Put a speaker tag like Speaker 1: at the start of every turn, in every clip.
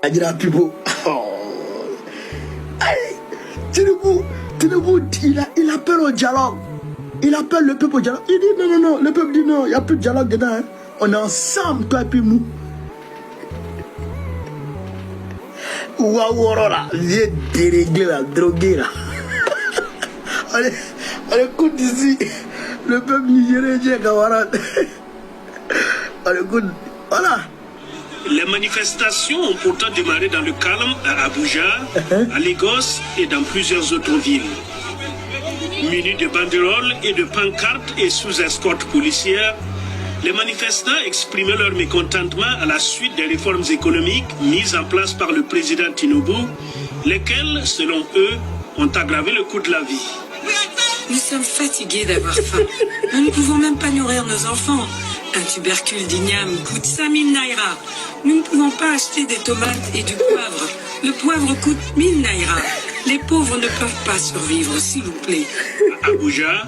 Speaker 1: Adira Pipo. Tinubu, il appelle au dialogue. Il appelle le peuple au dialogue. Il dit non, non, non. Le peuple dit non, il n'y a plus de dialogue dedans. Hein. On est ensemble, toi et puis nous. Waouh, là, viens dérégler la droguer là. On écoute ici. Le peuple nigérien, Dieu Kawaran. On écoute. Voilà.
Speaker 2: Les manifestations ont pourtant démarré dans le calme à Abuja, à Lagos et dans plusieurs autres villes. Munis de banderoles et de pancartes et sous escorte policière, les manifestants exprimaient leur mécontentement à la suite des réformes économiques mises en place par le président Tinubu, lesquelles, selon eux, ont aggravé le coût de la vie.
Speaker 3: Nous sommes fatigués d'avoir faim. Nous ne pouvons même pas nourrir nos enfants. Un tubercule d'igname coûte 5000 naira. Nous ne pouvons pas acheter des tomates et du poivre. Le poivre coûte 1000 naira. Les pauvres ne peuvent pas survivre, s'il vous plaît.
Speaker 2: À Abuja,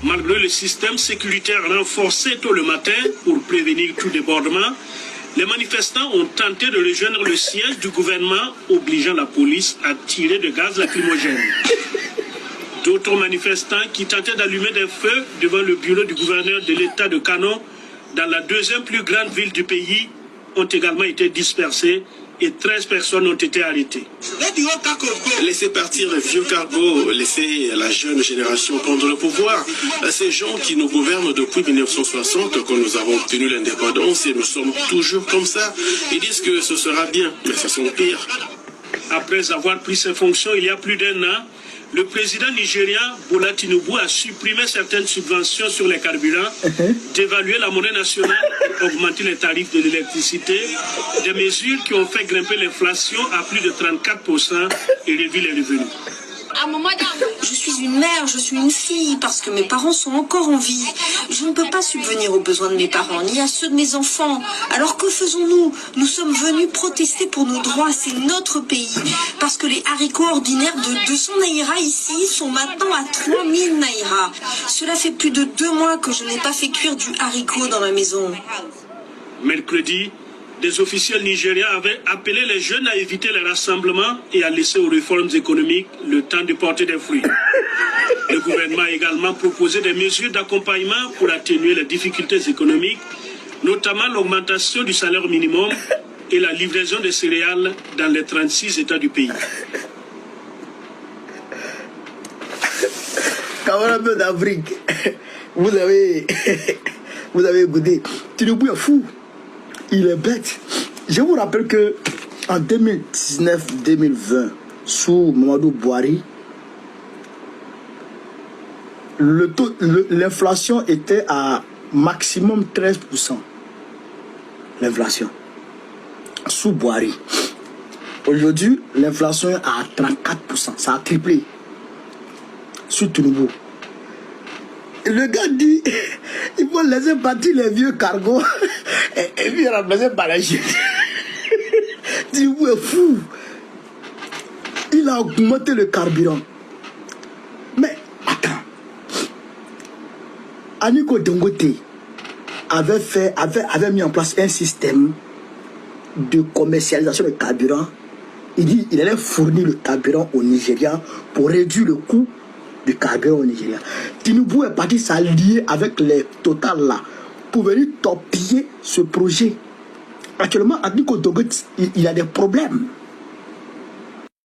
Speaker 2: malgré le système sécuritaire renforcé tôt le matin pour prévenir tout débordement, les manifestants ont tenté de rejoindre le siège du gouvernement, obligeant la police à tirer de gaz lacrymogène. D'autres manifestants qui tentaient d'allumer des feux devant le bureau du gouverneur de l'État de Kano, dans la deuxième plus grande ville du pays, ont également été dispersés et 13 personnes ont été arrêtées.
Speaker 4: Laissez partir les vieux cargos, laissez la jeune génération prendre le pouvoir. Ces gens qui nous gouvernent depuis 1960, quand nous avons obtenu l'indépendance, et nous sommes toujours comme ça, ils disent que ce sera bien, mais ça s'empire.
Speaker 2: Après avoir pris ses fonctions il y a plus d'1 an, le président nigérien Bola Tinubu a supprimé certaines subventions sur les carburants, dévalué la monnaie nationale et augmenté les tarifs de l'électricité, des mesures qui ont fait grimper l'inflation à plus de 34% et réduit les revenus.
Speaker 5: Je suis une mère, je suis une fille, parce que mes parents sont encore en vie. Je ne peux pas subvenir aux besoins de mes parents, ni à ceux de mes enfants. Alors que faisons-nous? Nous sommes venus protester pour nos droits, c'est notre pays. Parce que les haricots ordinaires de 200 naira ici sont maintenant à 3000 naira. Cela fait plus de 2 mois que je n'ai pas fait cuire du haricot dans ma maison.
Speaker 2: Mercredi, des officiels nigériens avaient appelé les jeunes à éviter les rassemblements et à laisser aux réformes économiques le temps de porter des fruits. Le gouvernement a également proposé des mesures d'accompagnement pour atténuer les difficultés économiques, notamment l'augmentation du salaire minimum et la livraison des céréales dans les 36 États du pays.
Speaker 1: Camarades d'Afrique, vous avez goûté. Tinubu est fou. Il est bête. Je vous rappelle que en 2019-2020, sous Mamadou Bouhari, l'inflation était à maximum 13%. L'inflation. Sous Bouhari. Aujourd'hui, l'inflation est à 34%. Ça a triplé. Sous Tinubu. Le gars dit, il faut laisser partir les vieux cargos et puis remplacer par la chute. Tinubu est fou. Il a augmenté le carburant. Mais attends. Aliko Dangote avait mis en place un système de commercialisation de carburant. Il dit qu'il allait fournir le carburant au Nigeria pour réduire le coût du carburant au Nigeria. Tinubu est parti s'allier avec les Total là pour venir torpiller ce projet. Actuellement, Aliko Dangote, il a des problèmes.